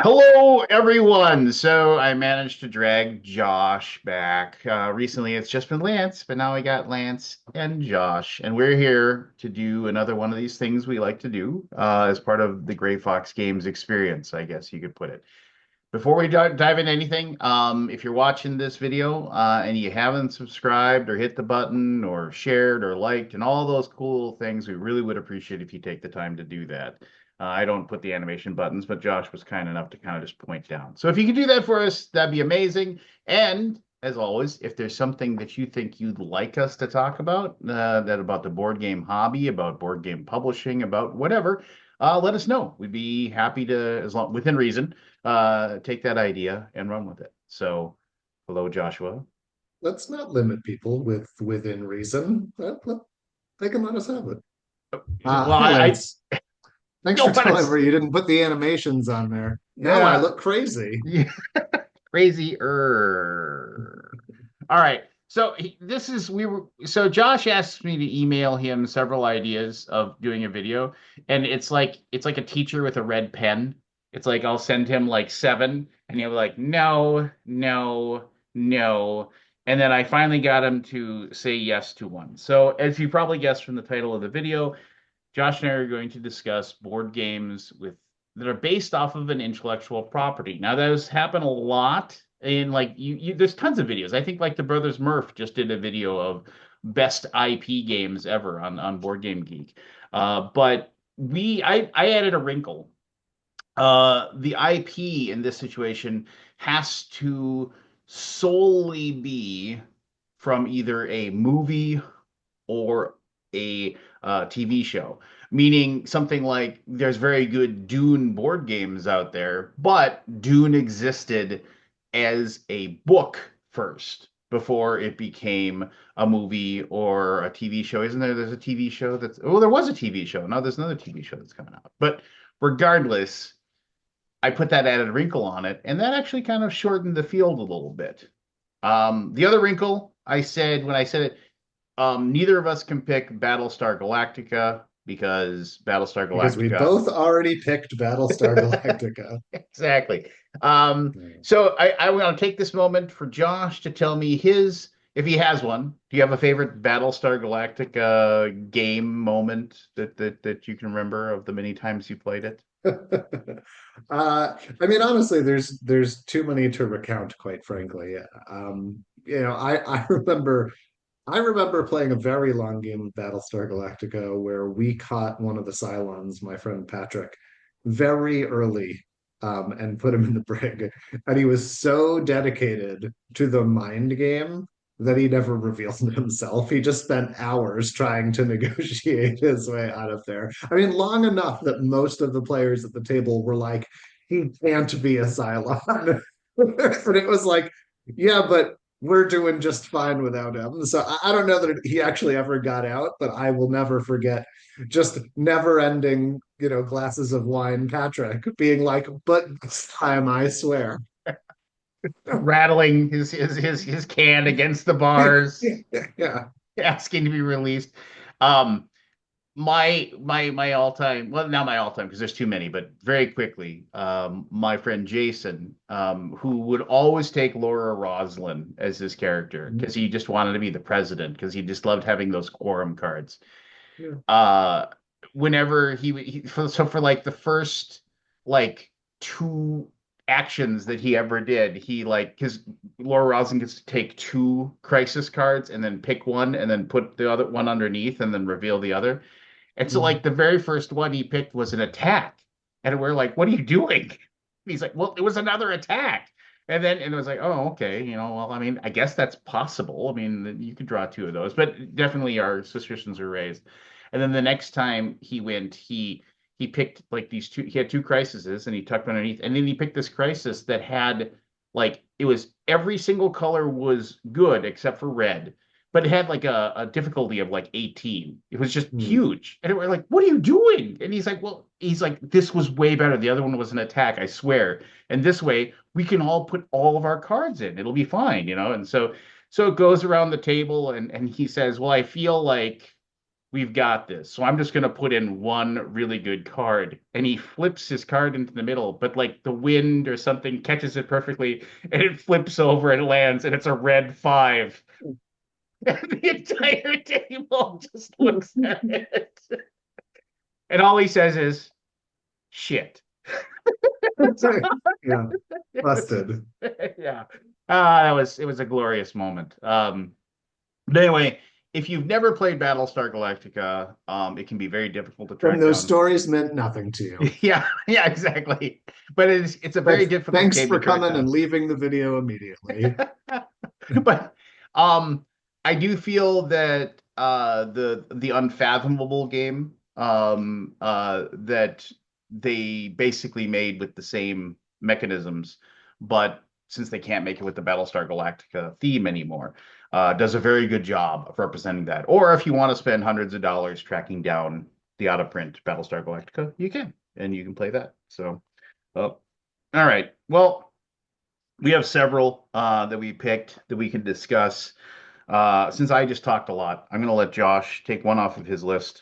Hello, everyone. So I managed to drag Josh back. Recently, it's just been Lance, but now I got Lance and Josh, and we're here to do another one of these things we like to do as part of the Gray Fox Games experience, I guess you could put it. Before we dive into anything, if you're watching this video and you haven't subscribed or hit the button or shared or liked and all those cool things, we really would appreciate if you take the time to do that. I don't put the animation buttons, but Josh was kind enough to kind of just point down. So if you could do that for us, that'd be amazing. And as always, if there's something that you think you'd like us to talk about, that about the board game hobby, about board game publishing, about whatever, let us know. We'd be happy to, as long within reason, take that idea and run with it. So, hello, Joshua. Let's not limit people within reason. They can let us have it. Well, Hey I Lance, thanks for don't want telling to. me you didn't put the animations on there. Now I Yeah, look crazy. yeah, crazy. All right. So this is we were so Josh asked me to email him several ideas of doing a video, and it's like a teacher with a red pen. It's like I'll send him like seven, and he'll be like, no, no, no. And then I finally got him to say yes to one. So as you probably guessed from the title of the video, Josh and I are going to discuss board games with that are based off of an intellectual property. Now, those happen a lot in like there's tons of videos. I think like the Brothers Murph just did a video of best IP games ever on Board Game Geek. But I added a wrinkle. The IP in this situation has to solely be from either a movie or a TV show. Meaning something like there's very good Dune board games out there, but Dune existed as a book first before it became a movie or a TV show. Isn't there? There's a TV show that's, oh, there was a TV show. Now there's another TV show that's coming out. But regardless, I put that added wrinkle on it, and that actually kind of shortened the field a little bit. The other wrinkle I said when I said it, neither of us can pick Battlestar Galactica because Battlestar Because we Galactica. both already picked Battlestar Galactica. Exactly. So I want to take this moment for Josh to tell me his, if he has one. Do you have a favorite Battlestar Galactica game moment that you can remember of the many times you played it? I mean, honestly, there's too many to recount, quite frankly. I remember playing a very long game of Battlestar Galactica where we caught one of the Cylons, my friend Patrick, very early, and put him in the brig. And he was so dedicated to the mind game that he never revealed himself. He just spent hours trying to negotiate his way out of there. I mean, long enough that most of the players at the table were like, he can't be a Cylon. And it was like, yeah, but we're doing just fine without him. So I don't know that he actually ever got out, but I will never forget just never ending, glasses of wine, Patrick being like, but this time I swear. Rattling his can against the bars, Yeah. asking to be released. Um, my all-time, well, not my all-time because there's too many, but very quickly, my friend Jason, who would always take Laura Roslin as his character because he just wanted to be the president because he just loved having those quorum cards. Yeah. uh Whenever so for like the first like two actions that he ever did, he like, because Laura Roslin gets to take two crisis cards and then pick one and then put the other one underneath and then reveal the other. And so like the very first one he picked was an attack, and we're like, what are you doing? He's like, well, it was another attack. And it was like, oh, okay, well, I mean, I guess that's possible. I mean, you could draw two of those, but definitely our suspicions were raised. And then the next time he went, he picked like these two. He had two crises, and he tucked underneath. And then he picked this crisis that had like it was every single color was good except for red, but it had like a difficulty of like 18. It was just Mm. huge, and we're like, "What are you doing?" And he's like, "Well, he's like, this was way better. The other one was an attack, I swear. And this way, we can all put all of our cards in. It'll be fine." And so it goes around the table, and he says, "Well, I feel like." we've got this. So I'm just going to put in one really good card. And he flips his card into the middle, but like the wind or something catches it perfectly and it flips over and lands and it's a red five. And the entire table just looks at it. And all he says is, shit. Yeah, busted. Yeah. It was a glorious moment. But anyway, if you've never played Battlestar Galactica, it can be very difficult to And track those down. stories meant nothing to you. Yeah, yeah, exactly. But it's a very Thanks, difficult thanks game to for track coming down. and leaving the video immediately. But um I do feel that the Unfathomable game that they basically made with the same mechanisms, but since they can't make it with the Battlestar Galactica theme anymore, does a very good job of representing that. Or if you want to spend hundreds of dollars tracking down the out of print Battlestar Galactica, you can, and you can play that. So, all right. Well, we have several that we picked that we can discuss. Since I just talked a lot, I'm going to let Josh take one off of his list,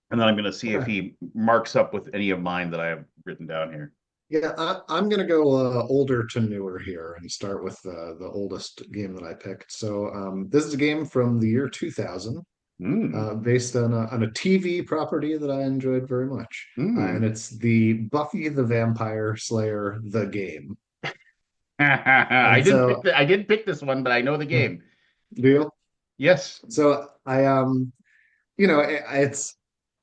and then I'm going to see if he marks up with any of mine that I have written down here. Yeah, I'm going to go older to newer here and start with the oldest game that I picked. So this is a game from the year 2000, Mm. based on a TV property that I enjoyed very much. And Mm. it's the Buffy the Vampire Slayer, the game. I And didn't pick so, I didn't pick this one, but I know the game. deal. Yes. So it's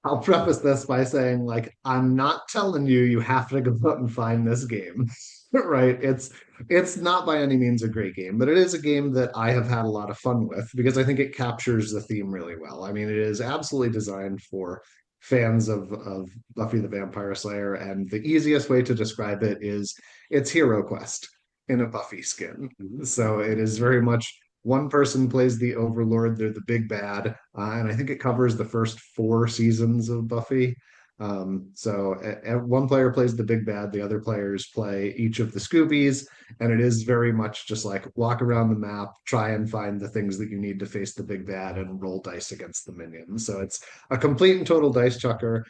I'll preface this by saying, like, I'm not telling you you have to go out and find this game, right? It's not by any means a great game, but it is a game that I have had a lot of fun with because I think it captures the theme really well. I mean, it is absolutely designed for fans of Buffy the Vampire Slayer, and the easiest way to describe it is it's Hero Quest in a Buffy skin. So it is very much one person plays the Overlord, they're the big bad, and I think it covers the first four seasons of Buffy. One player plays the big bad, the other players play each of the Scoobies, and it is very much just like walk around the map, try and find the things that you need to face the big bad, and roll dice against the minions. So it's a complete and total dice chucker.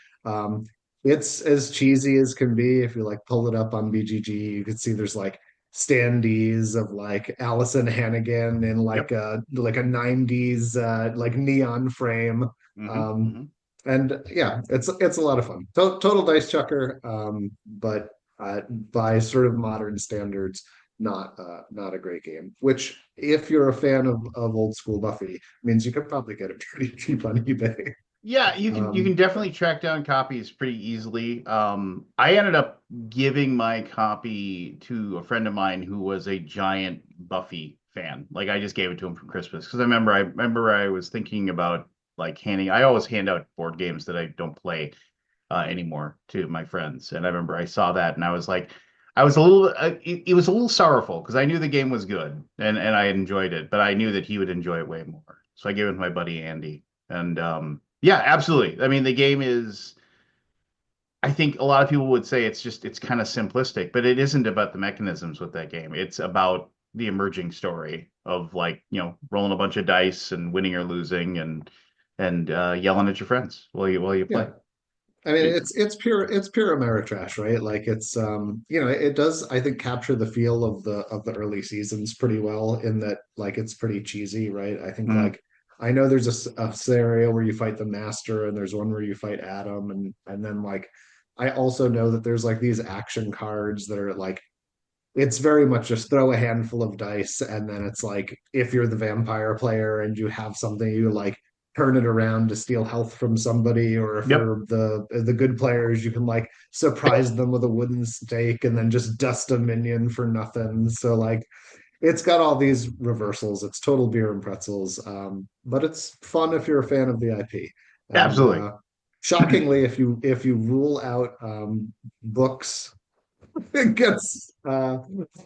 It's as cheesy as can be. If you like pull it up on BGG, you can see there's like standees of like Allison Hannigan in Yep. like a 90s like neon frame. Hmm. Um Hmm. and yeah, it's a lot of fun. Total dice chucker, but by sort of modern standards, not a great game. Which, if you're a fan of old school Buffy, means you could probably get it pretty cheap on eBay. Yeah, you can Um, definitely track down copies pretty easily. I ended up giving my copy to a friend of mine who was a giant Buffy fan. Like I just gave it to him for Christmas because I remember I was thinking about like handing. I always hand out board games that I don't play anymore to my friends, and I remember I saw that and I was like, I was a little. It was a little sorrowful because I knew the game was good and I enjoyed it, but I knew that he would enjoy it way more. So I gave it to my buddy Andy. And yeah, absolutely. I mean, the game is, I think a lot of people would say it's kind of simplistic, but it isn't about the mechanisms with that game. It's about the emerging story of like, rolling a bunch of dice and winning or losing and yelling at your friends while you yeah, play. I mean, It- it's pure Ameritrash, right? Like it does, I think, capture the feel of the early seasons pretty well in that like it's pretty cheesy, right? I think mm, like I know there's a scenario where you fight the Master and there's one where you fight Adam, and then like I also know that there's like these action cards that are like it's very much just throw a handful of dice and then it's like if you're the vampire player and you have something you like turn it around to steal health from somebody, or yep, for the good players you can like surprise them with a wooden stake and then just dust a minion for nothing. So like it's got all these reversals. It's total beer and pretzels, but it's fun if you're a fan of the IP. And absolutely. shockingly, if you rule out books, it gets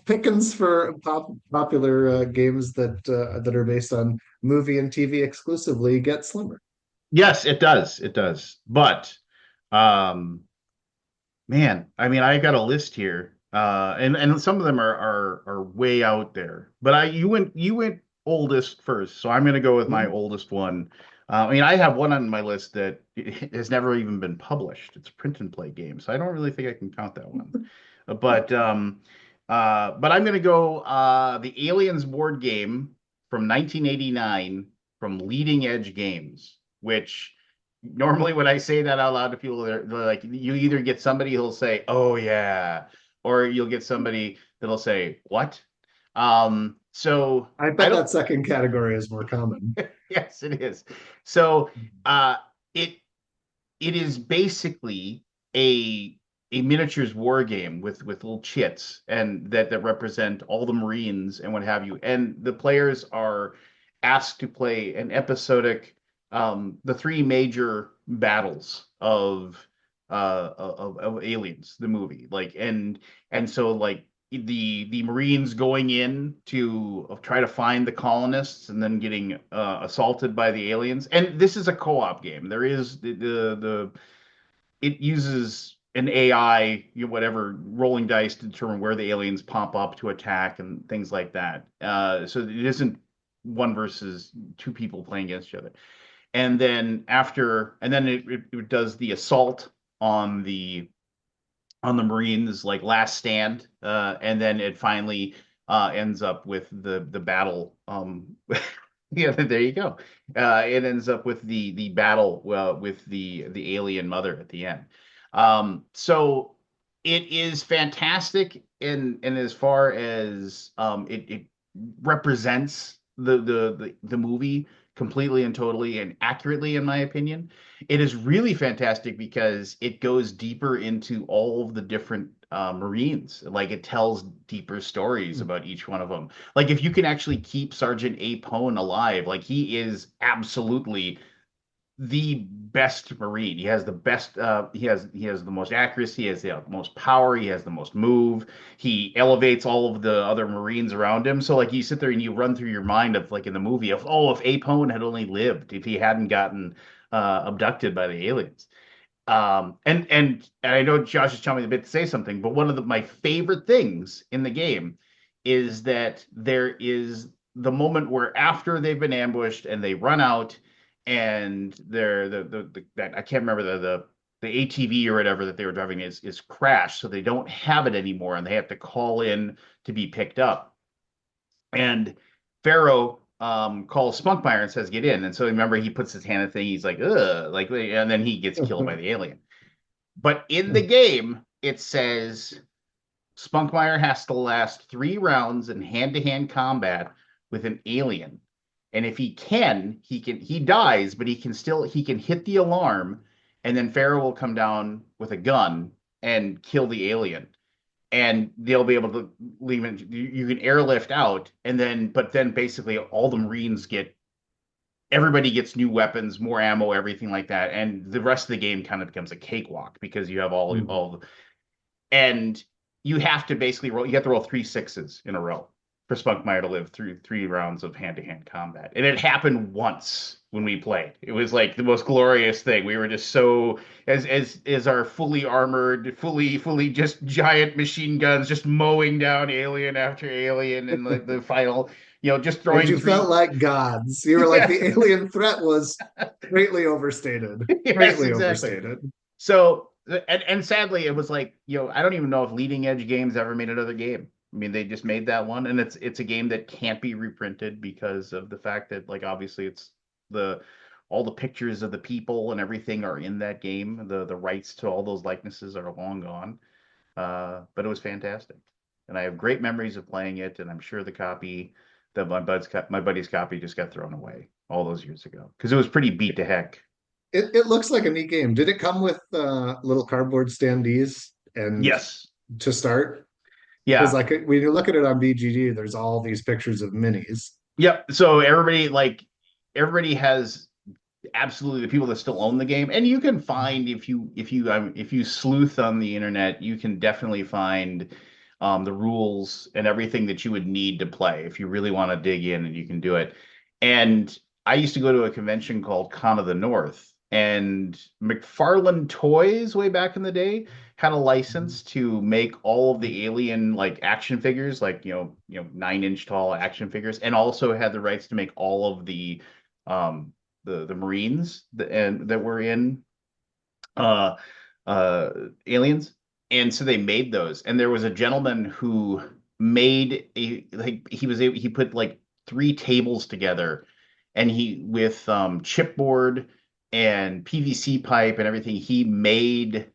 pickings for popular games that are based on movie and TV exclusively get slimmer. Yes, it does. It does. But um man, I mean, I got a list here, and some of them are way out there. But you went oldest first, so I'm gonna go with my Mhm. oldest one. I mean, I have one on my list that has never even been published. It's a print and play game, so I don't really think I can count that one. But I'm gonna go the Aliens board game from 1989 from Leading Edge Games, which normally when I say that out loud to people, they're like, you either get somebody who'll say, "Oh yeah," or you'll get somebody that'll say, "What?" So I I bet don't. that second category is more common. Yes, it is. So uh, it it is basically a a miniatures war game with little chits and that represent all the Marines and what have you. And the players are asked to play an episodic the three major battles of Aliens, the movie. And so like the Marines going in to try to find the colonists and then getting assaulted by the aliens. And this is a co-op game. There is the it uses an AI, whatever, rolling dice to determine where the aliens pop up to attack and things like that. So it isn't one versus two people playing against each other. And then it does the assault on the Marines like last stand, and then it finally ends up with the battle. Yeah, there you go. It ends up with the battle with the alien mother at the end. So it is fantastic in as far as it represents the movie completely and totally and accurately, in my opinion. It is really fantastic because it goes deeper into all of the different Marines. Like it tells deeper stories about each one of them. Like if you can actually keep Sergeant A. Pone alive, like he is absolutely the best Marine. He has the best. He has the most accuracy. He has the most power. He has the most move. He elevates all of the other Marines around him. So like you sit there and you run through your mind of like in the movie of if Apone had only lived, if he hadn't gotten abducted by the aliens. And I know Josh is telling me a bit to say something, but one of my favorite things in the game is that there is the moment where after they've been ambushed and they run out and they're the that I can't remember the ATV or whatever that they were driving is crashed, so they don't have it anymore and they have to call in to be picked up. And Pharaoh calls Spunkmeyer and says, "Get in." And so remember, he puts his hand in the thing. He's like, "Ugh," like, and then he gets killed by the alien. But in the game, it says Spunkmeyer has to last 3 rounds in hand-to-hand combat with an alien. And if he dies, but he can hit the alarm, and then Pharaoh will come down with a gun and kill the alien. And they'll be able to leave it. You can airlift out, but then basically all the Marines get everybody gets new weapons, more ammo, everything like that, and the rest of the game kind of becomes a cakewalk because you have all and you have to basically roll. You have to roll 3 6s in a row for Spunkmeyer to live through 3 rounds of hand-to-hand combat, and it happened once when we played. It was like the most glorious thing. We were just so as our fully armored, fully just giant machine guns, just mowing down alien after alien, and like the final, just And throwing you felt three. like gods. You were like Yes, the alien threat was greatly overstated. yes, Greatly exactly. overstated. So, and sadly, it was like, I don't even know if Leading Edge Games ever made another game. I mean, they just made that one, and it's a game that can't be reprinted because of the fact that, like, obviously, it's the all the pictures of the people and everything are in that game. The rights to all those likenesses are long gone. But it was fantastic, and I have great memories of playing it. And I'm sure the copy that my buddy's copy just got thrown away all those years ago because it was pretty beat to heck. It looks like a neat game. Did it come with little cardboard standees and Yes. to start? Because Yeah. like when you look at it on BGD, there's all these pictures of minis. Yep. So everybody has absolutely the people that still own the game, and you can find if you sleuth on the internet, you can definitely find the rules and everything that you would need to play if you really want to dig in, and you can do it. And I used to go to a convention called Con of the North, and McFarlane Toys way back in the day had a license to make all of the Alien like action figures, like 9-inch tall action figures, and also had the rights to make all of the um the Marines and that were in uh Aliens. And so they made those. And there was a gentleman who made a like he put like three tables together and he with chipboard and PVC pipe and everything, he made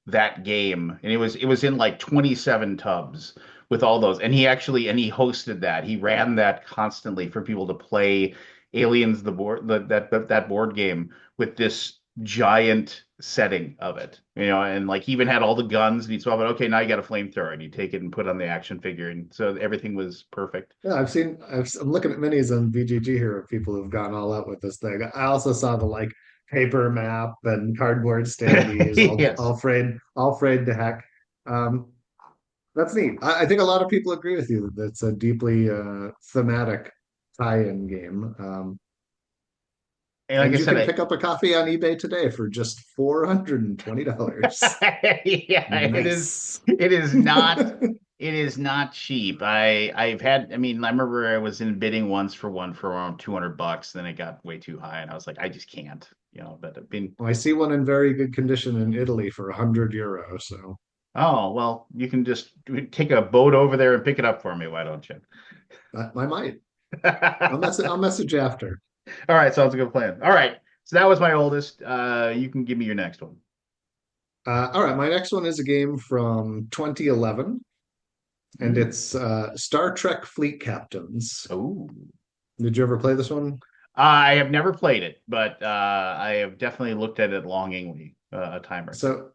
that game, and it was in like 27 tubs with all those. And he hosted that. He ran that constantly for people to play Aliens the board that board game with this giant setting of it. And like he even had all the guns and he'd swap it. Okay, now you got a flamethrower, and you take it and put it on the action figure, and so everything was perfect. Yeah, I'm looking at minis on BGG here of people who've gone all out with this thing. I also saw the like paper map and cardboard standees, Yes. all frayed to heck. Um, that's neat. I think a lot of people agree with you that it's a deeply thematic tie-in game. And like And I you said, can pick up a copy on eBay today for just $420. yeah, Nice. it is not it is not cheap. I mean, I remember I was in bidding once for one for around $200, then it got way too high and I was like, I just can't, but I've been I see one in very good condition in Italy for €100. So oh, well, you can just take a boat over there and pick it up for me, why don't you? I might. All I'll message after. right, sounds like a good plan. All right. So that was my oldest. You can give me your next one. All right, my next one is a game from 2011, and Mm. it's Star Trek Fleet Captains. Oh. Did you ever play this one? I have never played it, but I have definitely looked at it longingly a time or two. So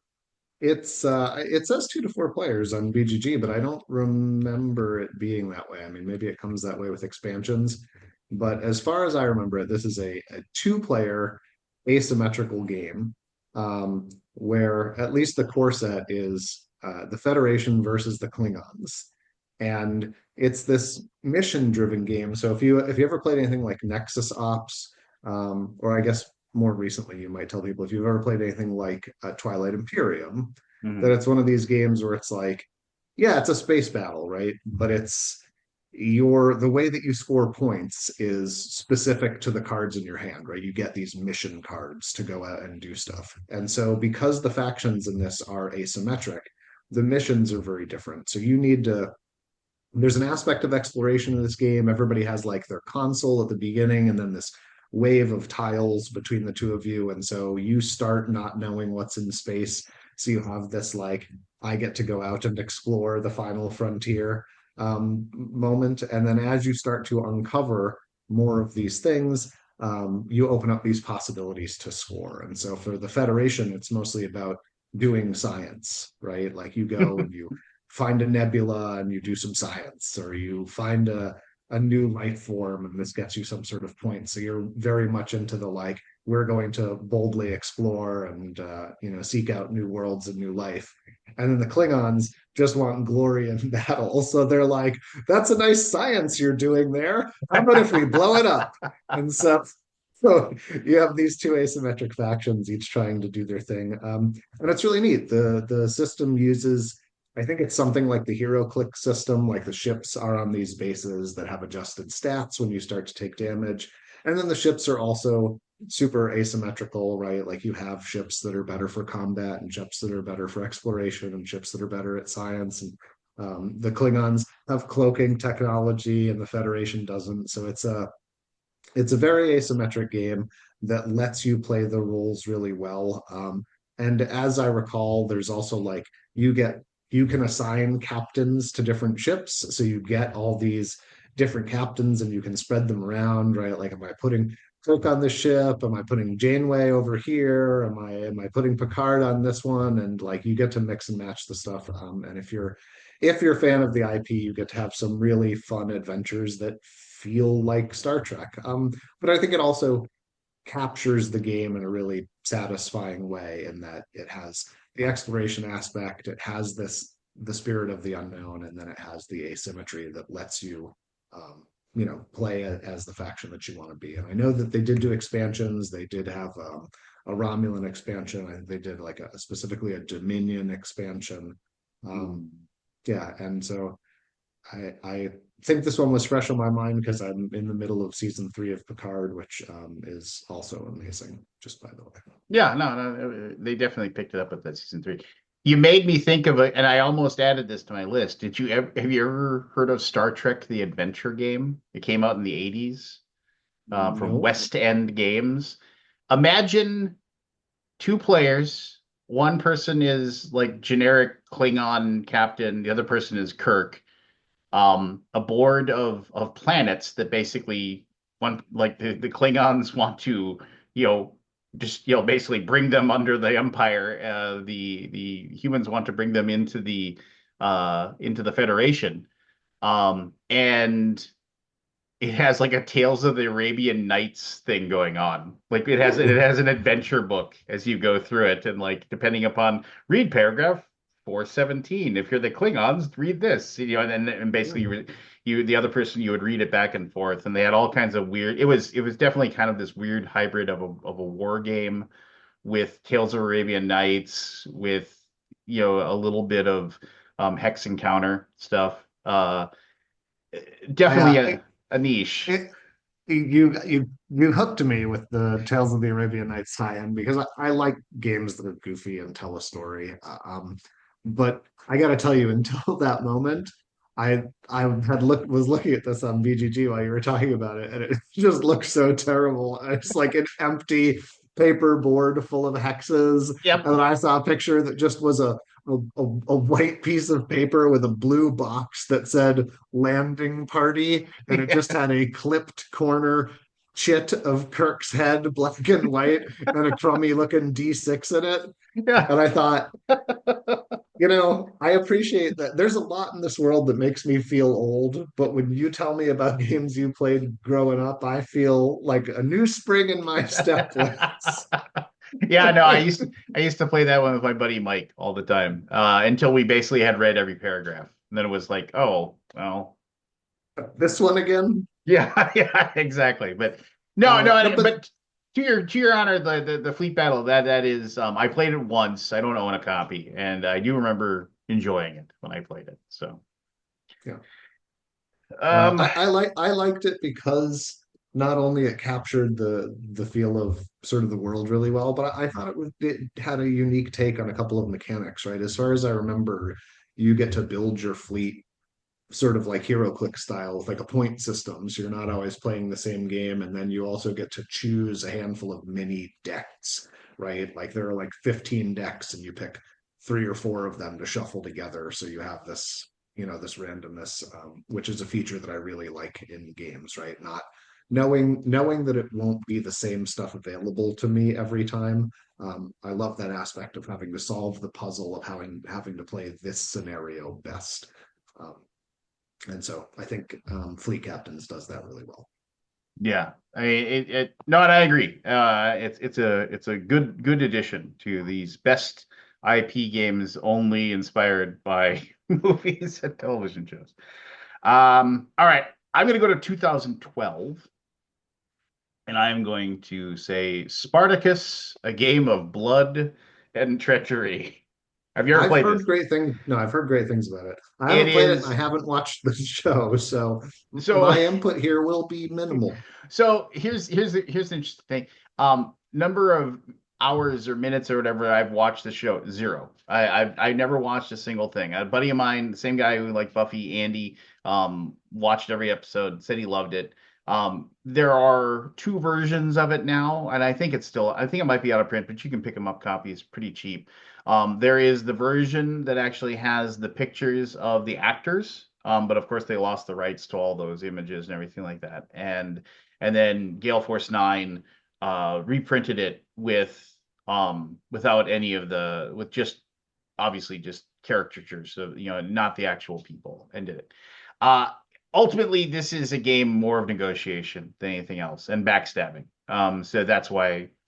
it says 2 to 4 players on BGG, but I don't remember it being that way. I mean, maybe it comes that way with expansions, but as far as I remember it, this is a 2 player asymmetrical game, where at least the core set is the Federation versus the Klingons, and it's this mission driven game. So if you ever played anything like Nexus Ops, or I guess more recently, you might tell people if you've ever played anything like Twilight Imperium, that Hmm. it's one of these games where it's like, yeah, it's a space battle, right? But the way that you score points is specific to the cards in your hand, right? You get these mission cards to go out and do stuff. And so because the factions in this are asymmetric, the missions are very different. So there's an aspect of exploration in this game. Everybody has like their console at the beginning and then this wave of tiles between the two of you. And so you start not knowing what's in space. So you have this like, I get to go out and explore the final frontier moment. And then as you start to uncover more of these things, you open up these possibilities to score. And so for the Federation, it's mostly about doing science, right? Like you go and you find a nebula and you do some science, or you find a new life form and this gets you some sort of point. So you're very much into the like, we're going to boldly explore and seek out new worlds and new life. And then the Klingons just want glory in battle. So they're like, that's a nice science you're doing there. How about if we blow it up? And so you have these 2 asymmetric factions, each trying to do their thing. And it's really neat. The system uses, I think it's something like the hero click system, like the ships are on these bases that have adjusted stats when you start to take damage. And then the ships are also super asymmetrical, right? Like you have ships that are better for combat and ships that are better for exploration and ships that are better at science. And the Klingons have cloaking technology and the Federation doesn't. So it's a very asymmetric game that lets you play the roles really well. And as I recall, there's also like you get you can assign captains to different ships, so you get all these different captains, and you can spread them around, right? Like, am I putting Kirk on this ship? Am I putting Janeway over here? Am I putting Picard on this one? And like you get to mix and match the stuff. And if you're a fan of the IP, you get to have some really fun adventures that feel like Star Trek. But I think it also captures the game in a really satisfying way in that it has the exploration aspect, it has the spirit of the unknown, and then it has the asymmetry that lets you play as the faction that you want to be. And I know that they did do expansions. They did have a Romulan expansion. I think they did like specifically a Dominion expansion. Um, Mm. yeah, and so I think this one was fresh on my mind because I'm in the middle of season 3 of Picard, which is also amazing, just by the way. Yeah, no, no, they definitely picked it up with that season three. You made me think of it, and I almost added this to my list. Did you ever have you ever heard of Star Trek: The Adventure Game? It came out in the 80s from Nope. West End Games. Imagine two players. One person is like generic Klingon captain, the other person is Kirk. A board of planets that basically want like the Klingons want to, you know, just basically bring them under the Empire. The humans want to bring them into the Federation. And it has like a Tales of the Arabian Nights thing going on. Like it Ooh. has an adventure book as you go through it, and like depending upon read paragraph 417. If you're the Klingons, read this. And basically Hmm. you the other person you would read it back and forth, and they had all kinds of weird. It was definitely kind of this weird hybrid of a war game with Tales of Arabian Nights with a little bit of hex encounter stuff. I, Definitely it, a niche. it, you hooked me with the Tales of the Arabian Nights tie-in because I like games that are goofy and tell a story. But I got to tell you, until that moment, I had was looking at this on BGG while you were talking about it, and it just looked so terrible. It's like an empty paper board full of hexes, Yep. and then I saw a picture that just was a white piece of paper with a blue box that said landing party, and it just had a clipped corner chit of Kirk's head, black and white, and a crummy looking D6 in it. Yeah. And I thought, I appreciate that there's a lot in this world that makes me feel old, but when you tell me about games you played growing up, I feel like a new spring in my step lists. Yeah, no, I used to play that one with my buddy Mike all the time, until we basically had read every paragraph. And then it was like, oh, well, This one again? yeah, yeah, exactly. But no, No, no, but but to your honor, the fleet battle, that is, I played it once. I don't own a copy, and I do remember enjoying it when I played it. So, yeah. um, I liked it because not only it captured the feel of sort of the world really well, but I thought it had a unique take on a couple of mechanics, right? As far as I remember, you get to build your fleet sort of like hero click style with like a point system. So you're not always playing the same game. And then you also get to choose a handful of mini decks, right? Like there are like 15 decks and you pick 3 or 4 of them to shuffle together. So you have this, this randomness, which is a feature that I really like in games, right? Not knowing that it won't be the same stuff available to me every time. I love that aspect of having to solve the puzzle of having to play this scenario best. Um, and so I think Fleet Captains does that really well. yeah, I mean, no, and I agree. It's a good addition to these best IP games only inspired by movies and television shows. All right, I'm gonna go to 2012, and I'm going to say Spartacus, a game of blood and treachery. Have you ever I've played heard this? great things. No, I've heard great things about it. I It haven't played it and I is haven't watched the show, so so. my input here will be minimal. So here's the interesting thing. Number of hours or minutes or whatever I've watched the show, zero. I never watched a single thing. A buddy of mine, the same guy who liked Buffy, Andy, watched every episode, said he loved it. There are two versions of it now, and I think it might be out of print, but you can pick them up copies pretty cheap. There is the version that actually has the pictures of the actors, but of course they lost the rights to all those images and everything like that. And then Gale Force 9 reprinted it without any of with just obviously just caricatures of not the actual people, and did it. Uh, Ultimately, this is a game more of negotiation than anything else, and backstabbing. So that's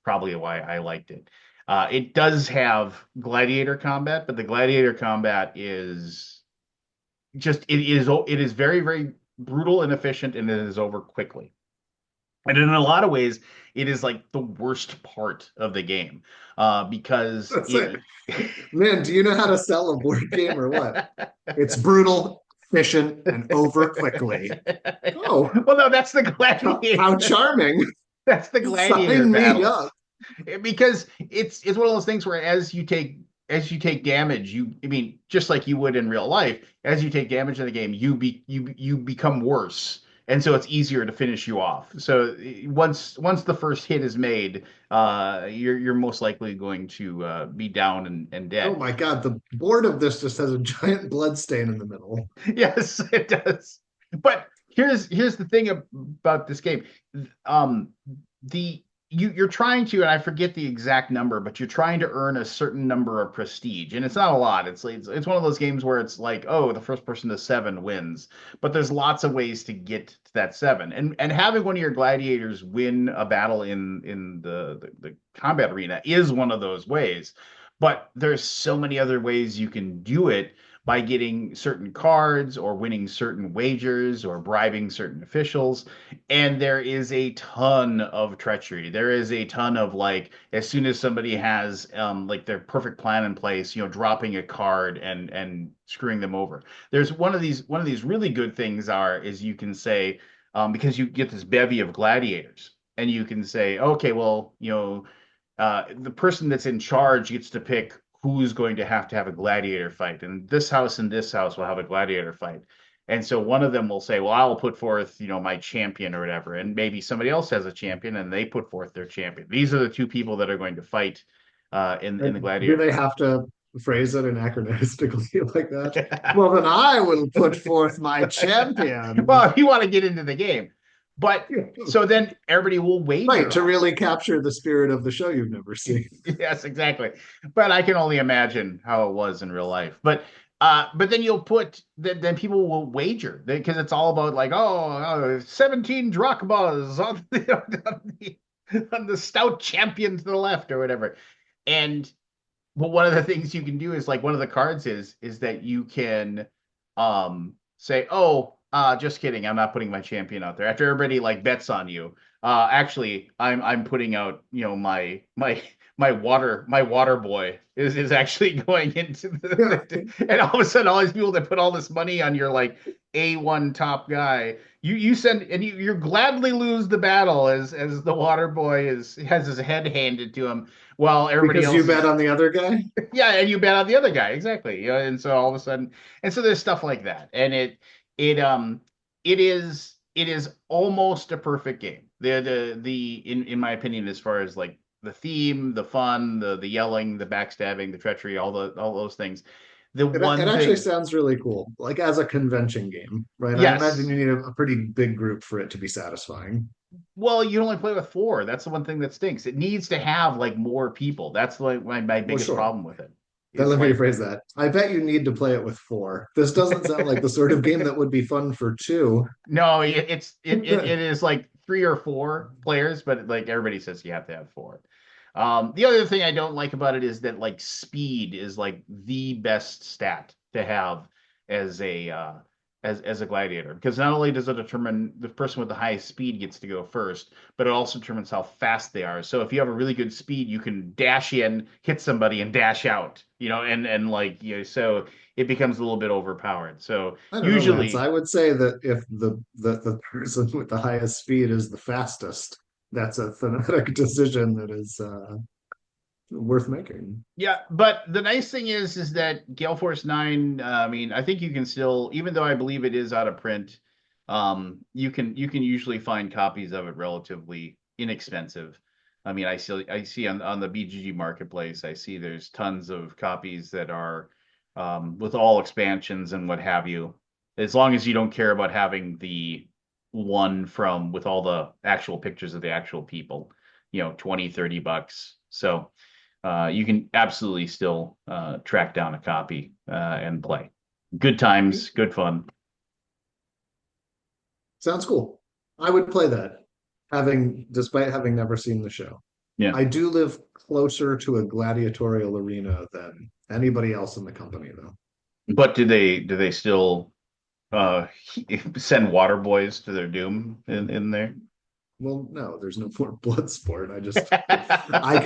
probably why I liked it. It does have gladiator combat, but the gladiator combat is it is very, very brutal and efficient, and it is over quickly. And in a lot of ways, it is like the worst part of the game, because That's it. Man, do you know how to sell a board game or what? It's brutal. efficient and over quickly. Oh, Well, no, that's the how gladiator. charming. That's the gladiator Sign me battles. up. Because it's one of those things where as you take damage, I mean, just like you would in real life, as you take damage in the game, you become worse. And so it's easier to finish you off. So once the first hit is made, you're most likely going to be down and Oh dead. my God, the board of this just has a giant blood stain in the middle. Yes, it does. But here's the thing about this game. Um, the you're trying to, and I forget the exact number, but you're trying to earn a certain number of prestige, and it's not a lot. It's one of those games where it's like, oh, the first person to seven wins, but there's lots of ways to get to that seven, and having one of your gladiators win a battle in the combat arena is one of those ways. But there's so many other ways you can do it by getting certain cards or winning certain wagers or bribing certain officials. And there is a ton of treachery. There is a ton of like, as soon as somebody has like their perfect plan in place, dropping a card and screwing them over. There's one of these really good things is you can say, because you get this bevy of gladiators, and you can say, okay, well, the person that's in charge gets to pick who's going to have a gladiator fight. And this house and this house will have a gladiator fight. And so one of them will say, well, I'll put forth, my champion or whatever. And maybe somebody else has a champion and they put forth their champion. These are the two people that are going to fight in the Do gladiator they fight. have to phrase it anachronistically like that? Well, then I will put forth my champion. Well, if you want to get into the game. But so then everybody will Right, wager to on it. really capture the spirit of the show you've never seen. Yes, exactly. But I can only imagine how it was in real life. But then then people will wager because it's all about like, oh, 17 drachmas on on the stout champion to the left or whatever. And but one of the things you can do is like one of the cards is that you can say, oh, just kidding, I'm not putting my champion out there. After everybody like bets on you, actually I'm putting out, my water boy is actually going into and all of a sudden all these people that put all this money on your like A1 top guy, you send and you gladly lose the battle as the water boy has his head handed to him while everybody Because you else bet is. on the other guy? Yeah, and you bet on the other guy, exactly. And so all of a sudden, and so there's stuff like that. And it it is almost a perfect game. In my opinion, as far as like the theme, the fun, the yelling, the backstabbing, the treachery, all those things. The It one actually thing, sounds really cool, like as a convention game, right? I imagine yes. you need a pretty big group for it to be satisfying. Well, you only play with four. That's the one thing that stinks. It needs to have like more people. That's like my Well, biggest sure. problem with it. Then It's let me like rephrase that. I bet you need to play it with four. This doesn't sound like the sort of game that would be fun for two. no, it is like three or four players, but like everybody says you have to have four. The other thing I don't like about it is that like speed is like the best stat to have as a gladiator, because not only does it determine the person with the highest speed gets to go first, but it also determines how fast they are. So if you have a really good speed, you can dash in, hit somebody, and dash out. And like so it becomes a little bit overpowered. So I don't know, Lance. usually. I would say that if the person with the highest speed is the fastest, that's a thematic decision that is worth making. Yeah, but the nice thing is that Gale Force 9, I mean, I think you can still, even though I believe it is out of print, you can usually find copies of it relatively inexpensive. I mean, I see on the BGG marketplace, I see there's tons of copies that are with all expansions and what have you. As long as you don't care about having the one from with all the actual pictures of the actual people, 20, $30. So you can absolutely still track down a copy and play. Good times, good fun. Sounds cool. I would play that, despite having never seen the show. Yeah. I do live closer to a gladiatorial arena than anybody else in the company, though. But do they still uh send water boys to their doom in there? Well, no, there's no more blood sport. I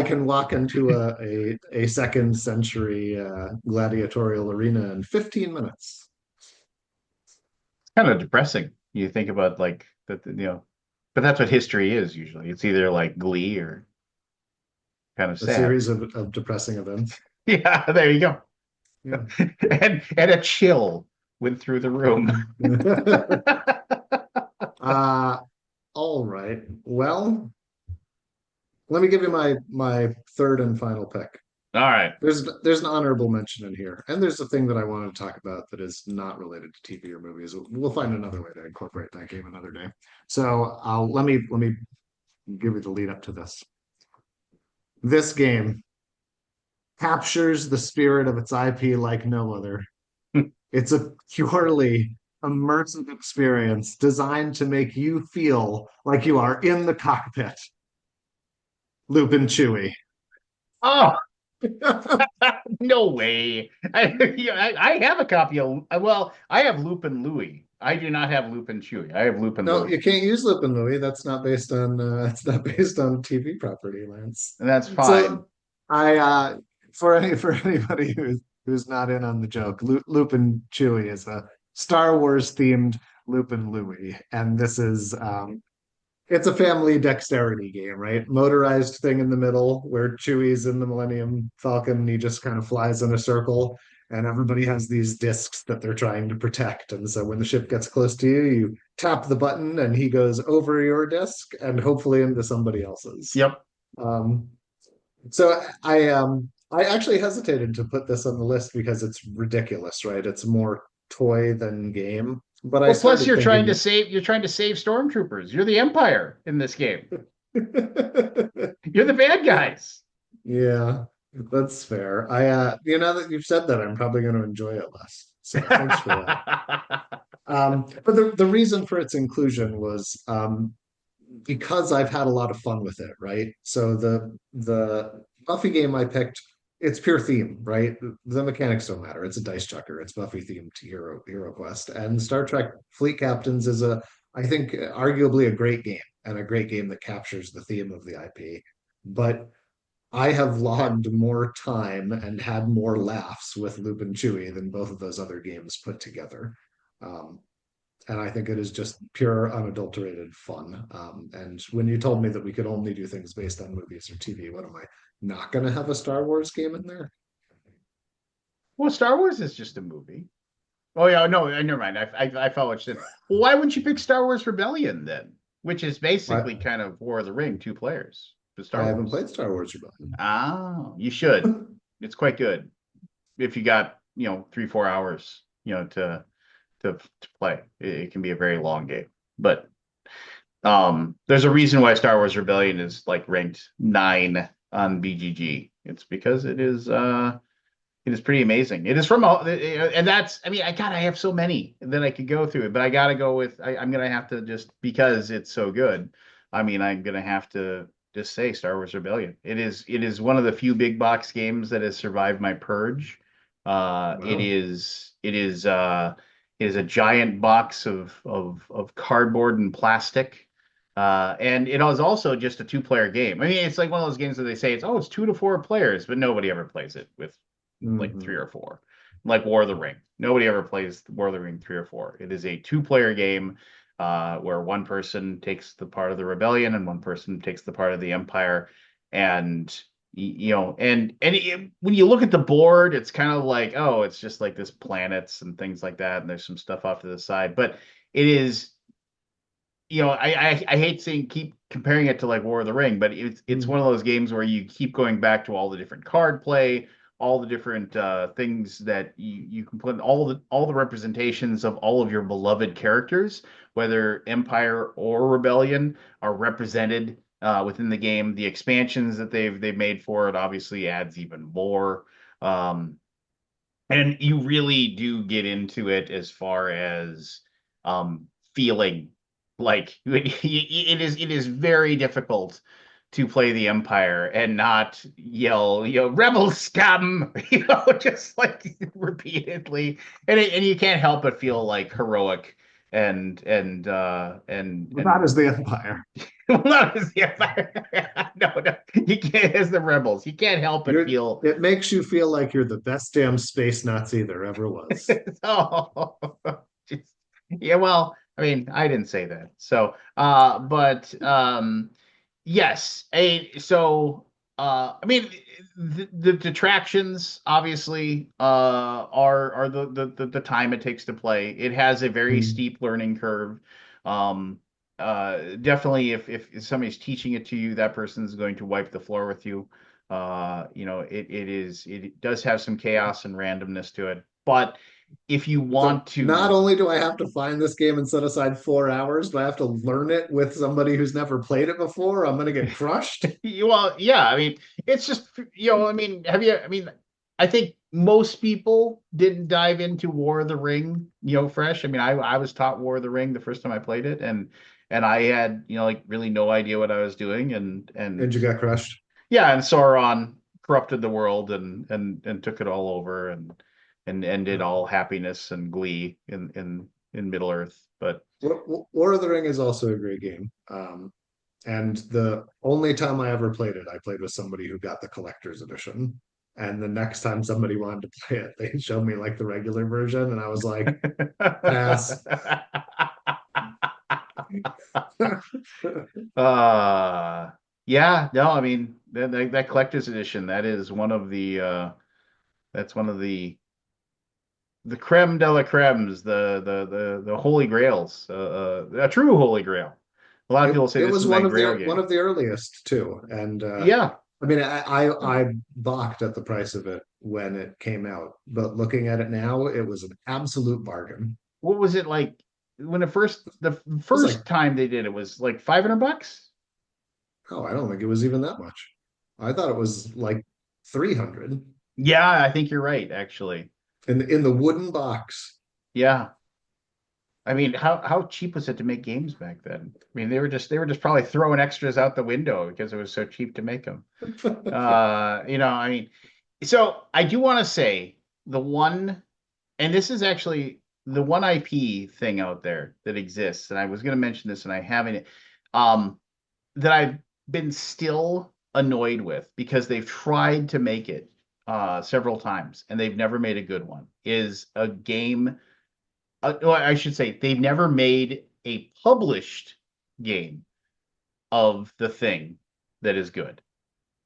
can walk into a second century gladiatorial arena in 15 minutes. kind of depressing. You think about like that, but that's what history is usually. It's either like glee or kind of A sad. series of depressing events. Yeah, there you go. Yeah. And a chill went through the room. uh, all right. Well, let me give you my third and final pick. All right. There's an honorable mention in here, and there's a thing that I wanted to talk about that is not related to TV or movies. We'll find another way to incorporate that game another day. So let me give you the lead up to this. This game captures the spirit of its IP like no other. It's a purely immersive experience designed to make you feel like you are in the cockpit. Lupin Chewy. Oh, no way. I have a copy of, well, I have Lupin Louie. I do not have Lupin Chewie. I have Lupin No, Louie. you can't use Lupin Louie. That's not based on it's not based on TV property, Lance. And that's fine. So I for anybody who's not in on the joke, Lupin Chewie is a Star Wars themed Lupin Louie, and this is it's a family dexterity game, right? Motorized thing in the middle where Chewie's in the Millennium Falcon and he just kind of flies in a circle and everybody has these discs that they're trying to protect. And so when the ship gets close to you, you tap the button and he goes over your disc and hopefully into somebody else's. Yep. Um, so I actually hesitated to put this on the list because it's ridiculous, right? It's more toy than game. But I Well, plus started thinking you're trying to save stormtroopers. You're the Empire in this game. You're the bad guys. yeah, that's fair. Now that you've said that, I'm probably going to enjoy it less. So thanks for that. But the reason for its inclusion was because I've had a lot of fun with it, right? So the Buffy game I picked, it's pure theme, right? The mechanics don't matter. It's a dice chucker. It's Buffy themed to Hero Quest, and Star Trek Fleet Captains is I think, arguably a great game and a great game that captures the theme of the IP. But I have logged more time and had more laughs with Loop and Chewy than both of those other games put together. Um, and I think it is just pure, unadulterated fun. And when you told me that we could only do things based on movies or TV, what am I not going to have a Star Wars game in there? Well, Star Wars is just a movie. Oh yeah, no, never mind. I thought what you said. Well, why wouldn't you pick Star Wars Rebellion then? Which is I, basically kind of War of the Ring, two players for I Star haven't Wars. played Star Wars Rebellion. Ah, you should. It's quite good if you got 3-4 hours to play. It can be a very long game, but there's a reason why Star Wars Rebellion is like ranked 9 on BGG. It's because it is pretty amazing. It is from and that's, I mean, I have so many that I could go through it, but I gotta go with, I'm gonna have to, just because it's so good. I mean, I'm gonna have to just say Star Wars Rebellion. It is one of the few big box games that has survived my purge. It Wow. is it is a giant box of cardboard and plastic. And it is also just a two-player game. I mean, it's like one of those games that they say it's 2 to 4 players, but nobody ever plays it with like three Mhm. or four, like War of the Ring. Nobody ever plays War of the Ring 3 or 4. It is a two-player game where one person takes the part of the rebellion and one person takes the part of the empire. And when you look at the board, it's kind of like, oh, it's just like this planets and things like that, and there's some stuff off to the side, but it is. I hate saying keep comparing it to like War of the Ring, but it's one of Mhm. those games where you keep going back to all the different card play, all the different things that you can put, all the representations of all of your beloved characters, whether Empire or Rebellion, are represented within the game. The expansions that they've made for it obviously adds even more. Um, and you really do get into it as far as feeling like it is very difficult to play the Empire and not yell, rebel scum, just like repeatedly. And you can't help but feel like heroic But that and is the Empire. well, not as the Empire. No, you can't, as the rebels. You can't help but feel. It makes you feel like you're the best damn space Nazi there ever was. Oh, just, Yeah, well, I mean, I didn't say that. So, but yes, I mean, the detractions obviously are the time it takes to play. It has a very Mm. steep learning curve. Um, definitely, if somebody's teaching it to you, that person's going to wipe the floor with you. It does have some chaos and randomness to it, but if you So want not to, only do I have to find this game and set aside 4 hours, but I have to learn it with somebody who's never played it before. I'm gonna get crushed. well, yeah, I mean, it's just, I mean, I mean, I think most people didn't dive into War of the Ring, fresh. I mean, I was taught War of the Ring the first time I played it, and I had, like really no idea what I was doing, And you got crushed. yeah, and Sauron corrupted the world and took it all over and ended all happiness and glee in Middle Earth. But War of the Ring is also a great game. And the only time I ever played it, I played with somebody who got the collector's edition. And the next time somebody wanted to play it, they showed me like the regular version, and I was like, pass. Uh, yeah, no, I mean that collector's edition, that's one of the creme de la cremes, the holy grails, a true holy grail. A lot of It people say it this was is my one of grail the game. earliest too. And Yeah. I mean, I balked at the price of it when it came out, but looking at it now, it was an absolute bargain. What was it like when the It was like, first time they did it was like $500? oh, I don't think it was even that much. I thought it was like 300 Yeah, I think you're right, actually. in the wooden box. Yeah. I mean, how cheap was it to make games back then? I mean, they were just probably throwing extras out the window because it was so cheap to make them. I mean, so I do want to say the one, and this is actually the one IP thing out there that exists, and I was going to mention this and I haven't, um, that I've been still annoyed with because they've tried to make it several times and they've never made a good one, is a game. Well, I should say they've never made a published game of the thing that is good.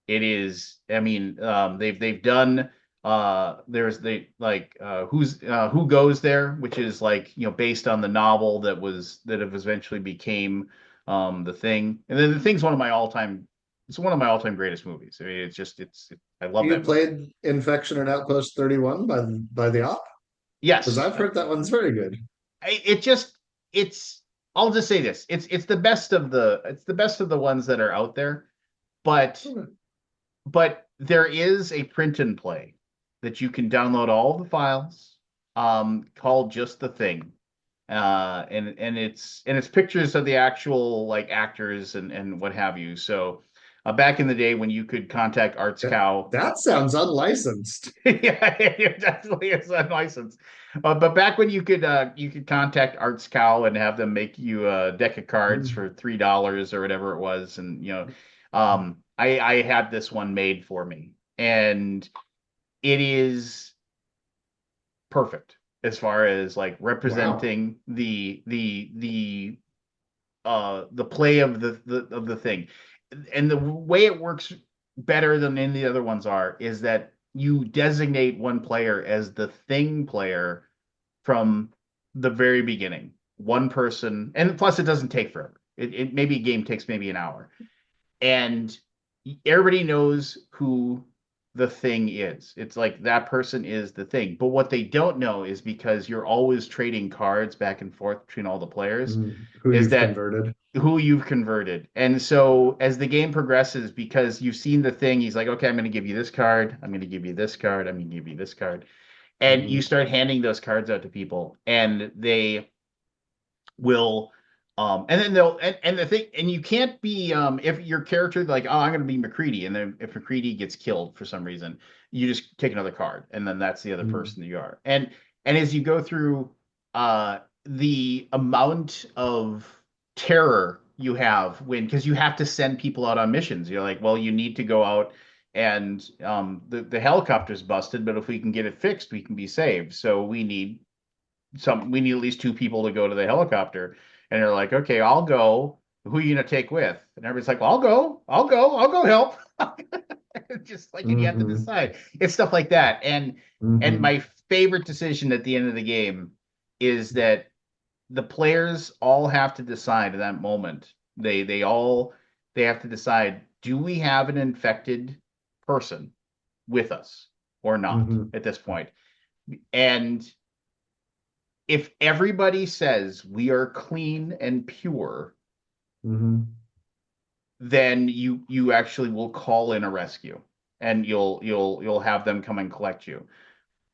It is, I mean, they've done there's they like who goes there, which is like, based on the novel that have eventually became the thing. And then the thing's it's one of my all-time greatest movies. I mean, I love You that movie. played Infection and Outpost 31 by the op? Because Yes. I've heard that one's very good. It just it's I'll just say this. It's the best of the ones that are out there, but there is a print and play that you can download all the files, called Just the Thing. And it's pictures of the actual like actors and what have you. So back in the day when you could contact Arts That, Cow. that sounds unlicensed. Yeah, it definitely is unlicensed. But back when you could contact Arts Cow and have them make you a deck of cards for $3 or whatever it was, and I had this one made for me, and it is perfect as far as like Wow. representing the play of the thing, and the way it works better than any of the other ones is that you designate one player as the thing player from the very beginning. One person, and plus it doesn't take forever. It maybe a game takes maybe an hour, and everybody knows who the thing is. It's like that person is the thing. But what they don't know is, because you're always trading cards back and forth between all the players, Who is you've that converted. who you've converted. And so as the game progresses, because you've seen the thing, he's like, okay, I'm going to give you this card. I'm going to give you this card. I'm going to give you this card. And you Mhm. start handing those cards out to people, and they will and then and the thing, and you can't be, if your character like, oh, I'm going to be McCready, and then if McCready gets killed for some reason, you just take another card, and then that's the other Mhm. person that you are. And as you go through, the amount of terror you have, because you have to send people out on missions. You're like, well, you need to go out, and the helicopter's busted, but if we can get it fixed, we can be saved. So we need we need at least two people to go to the helicopter. And they're like, okay, I'll go. Who are you gonna take with? And everybody's like, well, I'll go help. Just like, and you have to Hmm. decide. It's stuff like that. And Hmm. my favorite decision at the end of the game is that the players all have to decide in that moment. They have to decide, do we have an infected person with us or not Hmm. at this point? And if everybody says we are clean and pure, Hmm. then you actually will call in a rescue and you'll have them come and collect you.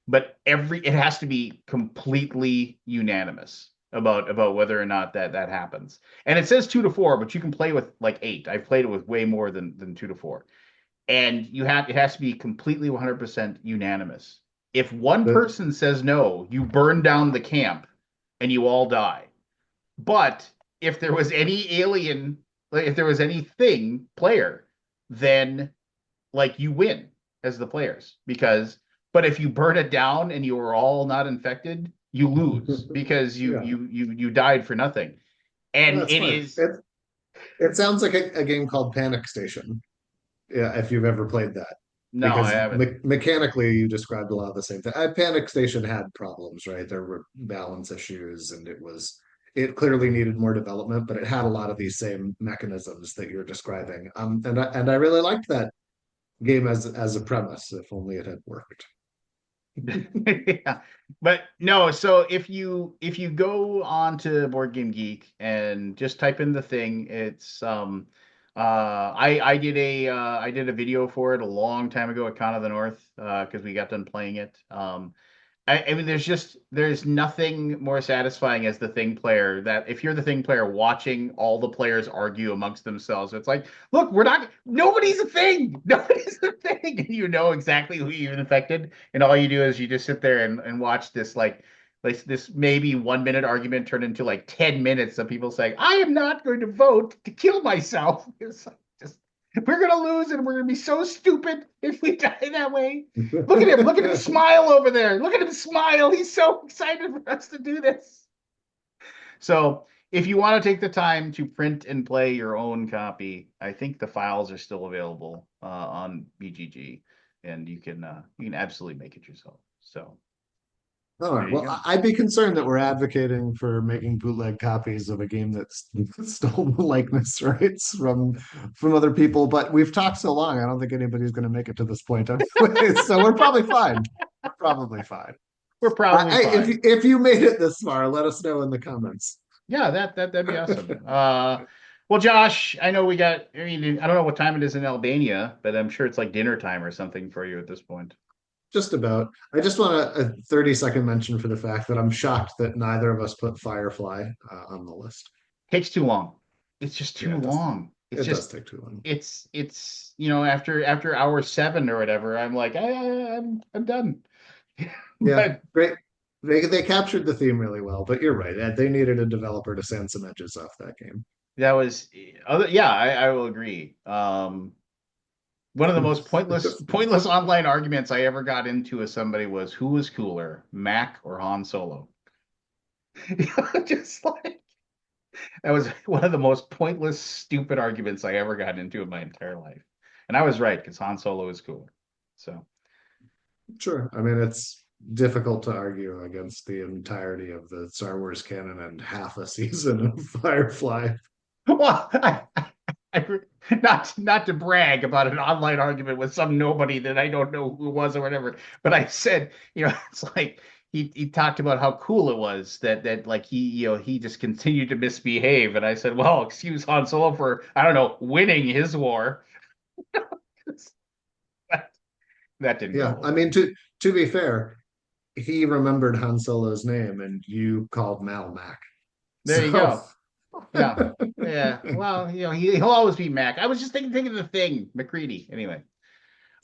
But it has to be completely unanimous about whether or not that happens. And it says 2 to 4, but you can play with like 8. I've played it with way more than 2 to 4. And it has to be completely 100% unanimous. If one The person says no, you burn down the camp and you all die. But if there was any alien, like if there was anything player, then like you win as the players because but if you burn it down and you are all not infected, you lose because yeah, you died for nothing. And that's it fine. is It sounds like a game called Panic Station. Yeah, if you've ever played that, no, I because haven't. mechanically you described a lot of the same thing. Panic Station had problems, right? There were balance issues, and it clearly needed more development, but it had a lot of these same mechanisms that you're describing. And I really liked that game as a premise. If only it had worked. Yeah. But no, so if you go on to Board Game Geek and just type in the thing, it's I did a video for it a long time ago at Con of the North because we got done playing it. I mean, there's nothing more satisfying as the thing player that if you're the thing player watching all the players argue amongst themselves, it's like, look, nobody's a thing, nobody's a thing, and you know exactly who you've infected, and all you do is you just sit there and watch this like this maybe 1 minute argument turn into like 10 minutes of people saying, I am not going to vote to kill myself. It's like just we're gonna lose and we're gonna be so stupid if we die that way. Look at him. Look at him smile over there. Look at him smile. He's so excited for us to do this. So, if you want to take the time to print and play your own copy, I think the files are still available on BGG, and you can absolutely make it yourself. So, All there right. you Well, go. I'd be concerned that we're advocating for making bootleg copies of a game that's stolen the likeness rights from other people. But we've talked so long, I don't think anybody's going to make it to this point anyway. So we're probably fine. We're probably fine. We're probably If fine. if you made it this far, let us know in the comments. Yeah, that'd be awesome. Well, Josh, I know we got. I mean, I don't know what time it is in Albania, but I'm sure it's like dinner time or something for you at this point. Just about. I just want a 30-second mention for the fact that I'm shocked that neither of us put Firefly on the list. Takes too long. It's just Yeah, too long. It's it does just take too long. it's after hour 7 or whatever, I'm like I'm done. Yeah, But great. They captured the theme really well, but you're right. They needed a developer to sand some edges off that game. that was other yeah, I will agree. One of the most pointless online arguments I ever got into with somebody was who was cooler, Mac or Han Solo. Just like that was one of the most pointless, stupid arguments I ever got into in my entire life. And I was right because Han Solo is cooler. So, Sure. I mean, it's difficult to argue against the entirety of the Star Wars canon and half a season of Firefly. well, I not to brag about an online argument with some nobody that I don't know who it was or whatever, but I said, it's like he talked about how cool it was that like he just continued to misbehave, and I said, well, excuse Han Solo for I don't know winning his war. That didn't go Yeah, I over mean well. to be fair, he remembered Han Solo's name and you called Mal Mac. There you So go. Yeah. Yeah. Well, he'll always be Mac. I was just thinking of the thing, McCready. Anyway.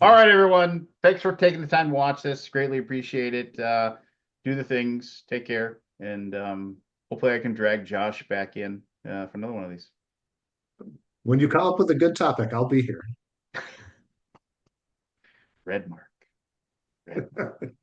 All yeah. right, everyone. Thanks for taking the time to watch this. Greatly appreciate it. Do the things. Take care. And hopefully I can drag Josh back in for another one of these. When you come up with a good topic, I'll be here. Red mark. Red mark.